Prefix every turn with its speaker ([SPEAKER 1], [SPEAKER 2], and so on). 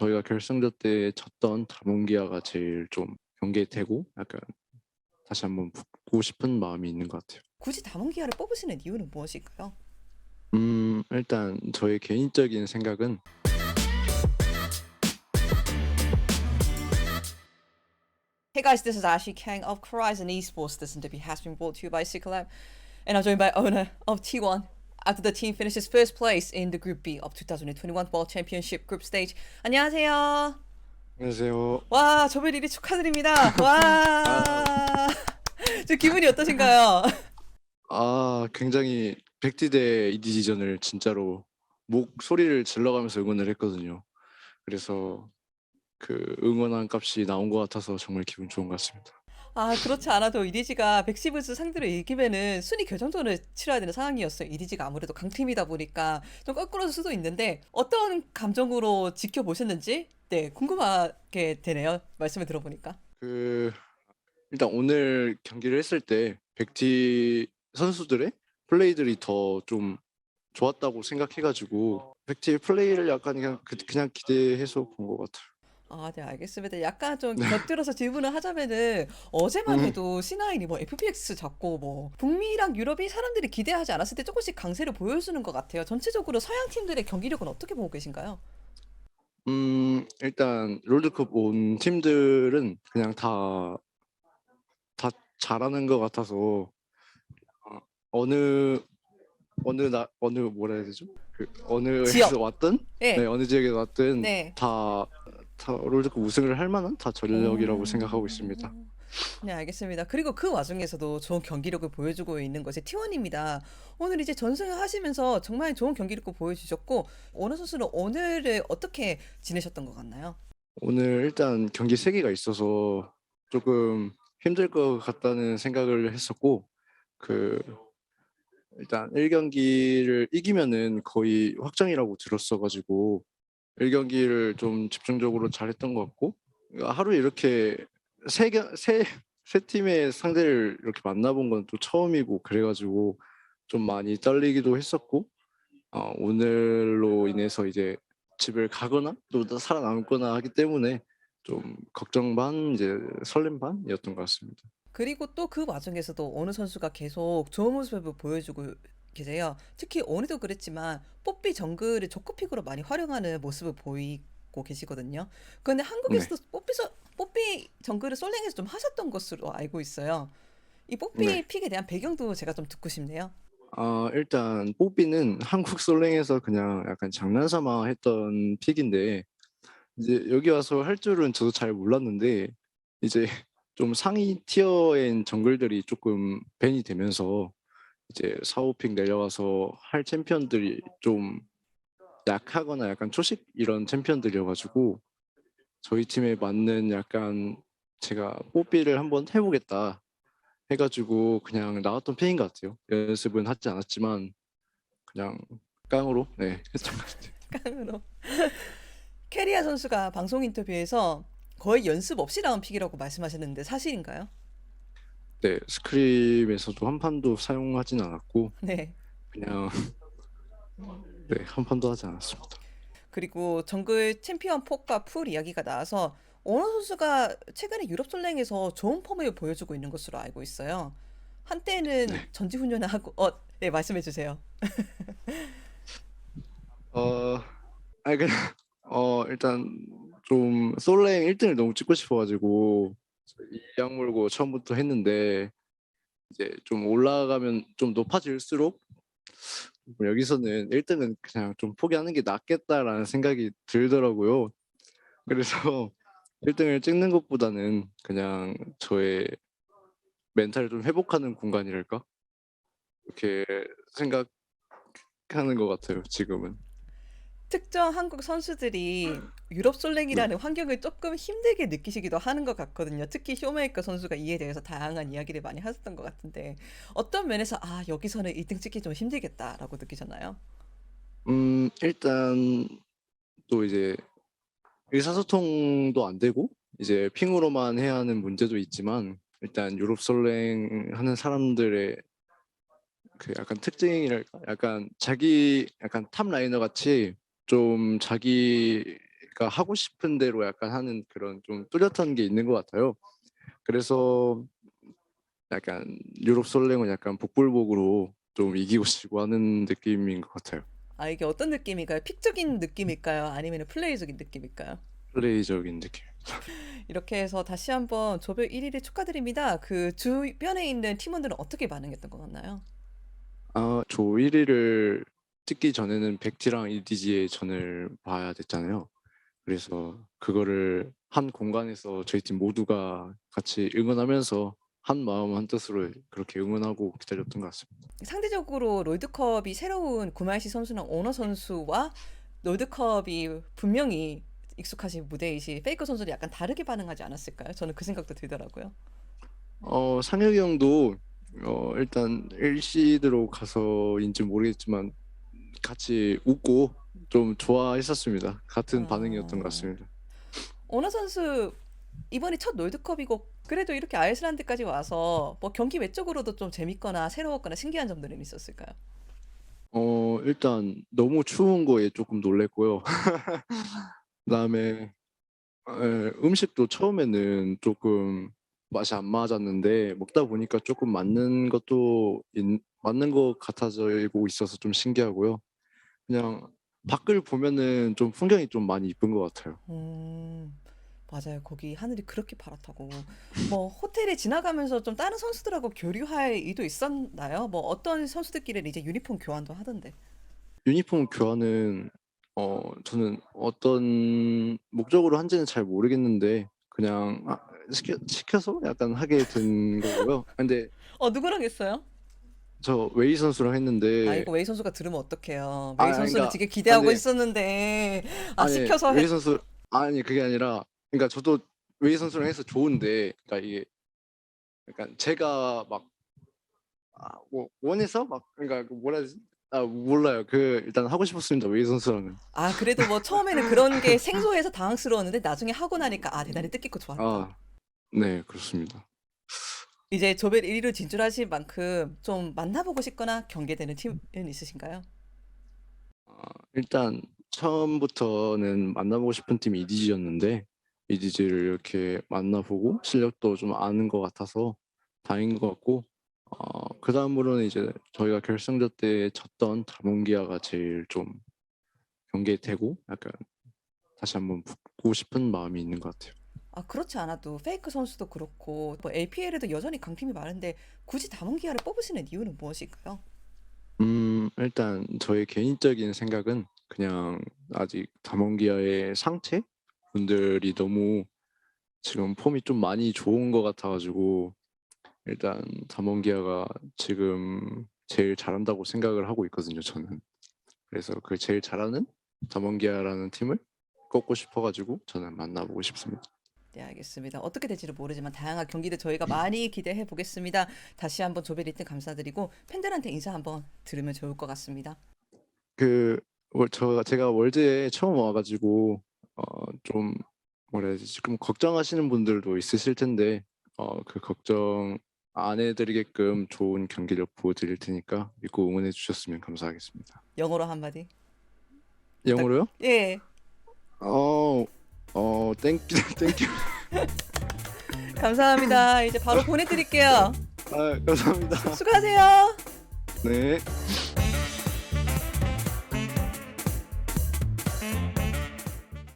[SPEAKER 1] 저희가 결승전 때 졌던 다몬기아가 제일 좀 경계에 대고 약간 다시 한번 붙고 싶은 마음이 있는 것 같아요.
[SPEAKER 2] 굳이 다몽기아를 뽑으시는 이유는 무엇일까요?
[SPEAKER 1] 일단 저의 개인적인 생각은
[SPEAKER 2] Hey guys, this is Ashley Kang of Horizon Esports. This interview has been brought to you by Cyclab, and I'm joined by owner of T1 after the team finishes first place in the Group B of 2021 World Championship Group Stage. 안녕하세요.
[SPEAKER 1] 안녕하세요.
[SPEAKER 2] 와, 조별 1위 축하드립니다.
[SPEAKER 1] 아,
[SPEAKER 2] 와, 저 기분이 어떠신가요?
[SPEAKER 1] 굉장히 백티대 이디지전을 진짜로 소리를 질러가면서 응원을 했거든요. 그래서 그 응원한 값이 나온 것 같아서 정말 기분 좋은 것 같습니다.
[SPEAKER 2] 아, 그렇지 않아도 이디지가 백시브스 상대로 이기면은 순위 결정전을 치러야 되는 상황이었어요. 이디지가 아무래도 강팀이다 보니까 좀 껄끄러울 수도 있는데 어떤 감정으로 지켜보셨는지 네, 궁금하게 되네요. 말씀을 들어보니까.
[SPEAKER 1] 그 일단 오늘 경기를 했을 때 백티 선수들의 플레이들이 더 좀 좋았다고 생각해가지고 백티의 플레이를 약간 그냥 기대해서 본 것 같아요.
[SPEAKER 2] 아, 네, 알겠습니다. 약간 좀 곁들여서 질문을 하자면은 어제만
[SPEAKER 1] 음,
[SPEAKER 2] 해도 C9이 뭐 FPX 잡고 뭐 북미랑 유럽이 사람들이 기대하지 않았을 때 조금씩 강세를 보여주는 것 같아요. 전체적으로 서양 팀들의 경기력은 어떻게 보고 계신가요?
[SPEAKER 1] 일단 롤드컵 온 팀들은 그냥 다 잘하는 것 같아서 어, 어느 어느 뭐라 해야 되죠? 그 어느에서
[SPEAKER 2] 지역.
[SPEAKER 1] 왔든 네,
[SPEAKER 2] 네,
[SPEAKER 1] 어느 지역에서 왔든
[SPEAKER 2] 네.
[SPEAKER 1] 다 롤드컵 우승을 할 만한 다 전력이라고 생각하고 있습니다.
[SPEAKER 2] 오. 네, 알겠습니다. 그리고 그 와중에서도 좋은 경기력을 보여주고 있는 것이 T1입니다. 오늘 이제 전승을 하시면서 정말 좋은 경기력을 보여주셨고, 오너 선수는 오늘을 어떻게 지내셨던 것 같나요?
[SPEAKER 1] 오늘 일단 경기 3개가 있어서 조금 힘들 것 같다는 생각을 했었고 그 일단 1경기를 이기면은 거의 확정이라고 들었어가지고 1경기를 좀 집중적으로 잘했던 것 같고 하루에 이렇게 세 팀의 상대를 이렇게 만나본 건 또 처음이고 그래가지고 좀 많이 떨리기도 했었고 오늘로 인해서 이제 집을 가거나 또 살아남거나 하기 때문에 좀 걱정 반 이제 설렘 반이었던 것 같습니다.
[SPEAKER 2] 그리고 또 그 와중에서도 오너 선수가 계속 좋은 모습을 보여주고 계세요. 특히 오늘도 그랬지만 뽀삐 정글을 조커픽으로 많이 활용하는 모습을 보이고 계시거든요. 그런데
[SPEAKER 1] 네,
[SPEAKER 2] 한국에서도 뽀삐 정글을 솔랭에서 좀 하셨던 것으로 알고 있어요. 이
[SPEAKER 1] 네.
[SPEAKER 2] 뽀삐 픽에 대한 배경도 제가 좀 듣고 싶네요.
[SPEAKER 1] 일단 뽀삐는 한국 솔랭에서 그냥 약간 장난삼아 했던 픽인데 이제 여기 와서 할 줄은 저도 잘 몰랐는데 이제 좀 상위 티어인 정글들이 조금 밴이 되면서 이제 4, 5픽 내려와서 할 챔피언들이 좀 약하거나 약간 초식 이런 챔피언들이어가지고 저희 팀에 맞는 약간 제가 뽀삐를 한번 해보겠다 해가지고 그냥 나왔던 픽인 것 같아요. 연습은 하지 않았지만 그냥 깡으로 네 했던 것 같아요.
[SPEAKER 2] 깡으로. 캐리아 선수가 방송 인터뷰에서 거의 연습 없이 나온 픽이라고 말씀하셨는데 사실인가요?
[SPEAKER 1] 네 스크림에서도 한 판도 사용하진 않았고
[SPEAKER 2] 네.
[SPEAKER 1] 그냥 네 한 판도 하지 않았습니다.
[SPEAKER 2] 그리고 정글 챔피언 폭과 풀 이야기가 나와서 오너 선수가 최근에 유럽 솔랭에서 좋은 폼을 보여주고 있는 것으로 알고 있어요. 한때는
[SPEAKER 1] 네.
[SPEAKER 2] 전지훈련을 하고 네, 말씀해 주세요.
[SPEAKER 1] 어, 아니 그냥 일단 좀 솔랭 1등을 너무 찍고 싶어가지고 이악 물고 처음부터 했는데 이제 좀 올라가면 좀 높아질수록 여기서는 1등은 그냥 좀 포기하는 게 낫겠다라는 생각이 들더라고요. 그래서 1등을 찍는 것보다는 그냥 저의 멘탈을 좀 회복하는 공간이랄까? 이렇게 생각하는 것 같아요, 지금은.
[SPEAKER 2] 특정 한국 선수들이 유럽
[SPEAKER 1] 네.
[SPEAKER 2] 솔랭이라는 환경을 조금 힘들게 느끼시기도 하는 것 같거든요. 특히 쇼메이커 선수가 이에 대해서 다양한 이야기를 많이 하셨던 것 같은데 어떤 면에서 아, 여기서는 1등 찍기 좀 힘들겠다라고 느끼셨나요?
[SPEAKER 1] 일단 또 이제 의사소통도 안 되고 이제 핑으로만 해야 하는 문제도 있지만 일단 유럽 솔랭 하는 사람들의 그 약간 특징이랄까? 약간 자기 약간 탑 라이너 같이 좀 자기가 그러니까 하고 싶은 대로 약간 하는 그런 좀 뚜렷한 게 있는 것 같아요. 그래서 약간 유럽 솔랭은 약간 복불복으로 좀 이기고 지고 하는 느낌인 것 같아요.
[SPEAKER 2] 아, 이게 어떤 느낌일까요? 픽적인 느낌일까요? 아니면 플레이적인 느낌일까요?
[SPEAKER 1] 플레이적인 느낌.
[SPEAKER 2] 이렇게 해서 다시 한번 조별 1위를 축하드립니다. 그 주변에 있는 팀원들은 어떻게 반응했던 것 같나요?
[SPEAKER 1] 조 1위를 찍기 전에는 백지랑 EDG의 전을 봐야 됐잖아요. 그래서 그거를 한 공간에서 저희 팀 모두가 같이 응원하면서 한 마음 한 뜻으로 그렇게 응원하고 기다렸던 것 같습니다.
[SPEAKER 2] 상대적으로 롤드컵이 새로운 구마이시 선수랑 오너 선수와 롤드컵이 분명히 익숙하신 무대이시 페이커 선수는 약간 다르게 반응하지 않았을까요? 저는 그 생각도 들더라고요.
[SPEAKER 1] 상혁이 형도 일단 1시드로 가서인지 모르겠지만 같이 웃고 좀 좋아했었습니다. 같은 반응이었던 것
[SPEAKER 2] 아,
[SPEAKER 1] 같습니다.
[SPEAKER 2] 오너 선수 이번이 첫 롤드컵이고 그래도 이렇게 아이슬란드까지 와서 뭐 경기 외적으로도 좀 재밌거나 새로웠거나 신기한 점들은 있었을까요?
[SPEAKER 1] 일단 너무 추운 거에 조금 놀랬고요. 그다음에 음식도 처음에는 조금 맛이 안 맞았는데 먹다 보니까 조금 맞는 것 같아지고 있어서 좀 신기하고요. 그냥 밖을 보면은 좀 풍경이 좀 많이 이쁜 것 같아요.
[SPEAKER 2] 음, 맞아요. 거기 하늘이 그렇게 파랗다고. 뭐 호텔에 지나가면서 좀 다른 선수들하고 교류할 일도 있었나요? 뭐 어떤 선수들끼리는 이제 유니폼 교환도 하던데.
[SPEAKER 1] 유니폼 교환은 저는 어떤 목적으로 한지는 잘 모르겠는데 그냥 시켜서 약간 하게 된 거고요. 근데
[SPEAKER 2] 누구랑 했어요?
[SPEAKER 1] 저 웨이 선수랑
[SPEAKER 2] 아,
[SPEAKER 1] 했는데
[SPEAKER 2] 이거 웨이 선수가 들으면 어떡해요. 웨이 선수는
[SPEAKER 1] 그러니까
[SPEAKER 2] 되게 기대하고
[SPEAKER 1] 근데
[SPEAKER 2] 있었는데,
[SPEAKER 1] 아니
[SPEAKER 2] 시켜서
[SPEAKER 1] 웨이 선수 아니 그게 아니라 그러니까 저도 웨이 선수랑 해서 좋은데 그러니까 이게 약간 제가 막 뭐 원해서 막 그러니까 그 뭐라 해야 되지? 몰라요. 그 일단 하고 싶었습니다. 웨이 선수랑은.
[SPEAKER 2] 그래도 뭐 처음에는 그런 게 생소해서 당황스러웠는데 나중에 하고 나니까 대단히 뜻깊고 좋았다.
[SPEAKER 1] 아, 네, 그렇습니다.
[SPEAKER 2] 이제 조별 1위로 진출하실 만큼 좀 만나보고 싶거나 경계되는 팀은 있으신가요?
[SPEAKER 1] 일단 처음부터는 만나보고 싶은 팀이 이디지였는데 이디지를 이렇게 만나보고 실력도 좀 아는 것 같아서 다행인 것 같고 그 다음으로는 이제 저희가 결승전 때 졌던 다몬기아가 제일 좀 경계되고 약간 다시 한번 붙고 싶은 마음이 있는 것 같아요.
[SPEAKER 2] 그렇지 않아도 페이크 선수도 그렇고 뭐 LPL에도 여전히 강팀이 많은데 굳이 다몬기아를 뽑으시는 이유는 무엇일까요?
[SPEAKER 1] 일단 저의 개인적인 생각은 그냥 아직 다몬기아의 상체 분들이 너무 지금 폼이 좀 많이 좋은 것 같아가지고 일단 다몬기아가 지금 제일 잘한다고 생각을 하고 있거든요, 저는. 그래서 그 제일 잘하는 다몬기아라는 팀을 꺾고 싶어가지고 저는 만나보고 싶습니다.
[SPEAKER 2] 네, 알겠습니다. 어떻게 될지는 모르지만 다양한 경기를 저희가 많이 기대해 보겠습니다. 다시 한번 조별 1등 감사드리고 팬들한테 인사 한번 들으면 좋을 것 같습니다.
[SPEAKER 1] 제가 월드에 처음 와가지고 좀 뭐라 해야 되지? 좀 걱정하시는 분들도 있으실 텐데 그 걱정 안 해드리게끔 좋은 경기력 보여드릴 테니까 믿고 응원해 주셨으면 감사하겠습니다.
[SPEAKER 2] 영어로 한마디 부탁.
[SPEAKER 1] 영어로요?
[SPEAKER 2] 예,
[SPEAKER 1] 어, 땡큐, 땡큐.
[SPEAKER 2] 감사합니다. 이제 바로 보내드릴게요.
[SPEAKER 1] 감사합니다.
[SPEAKER 2] 수고하세요.
[SPEAKER 1] 네.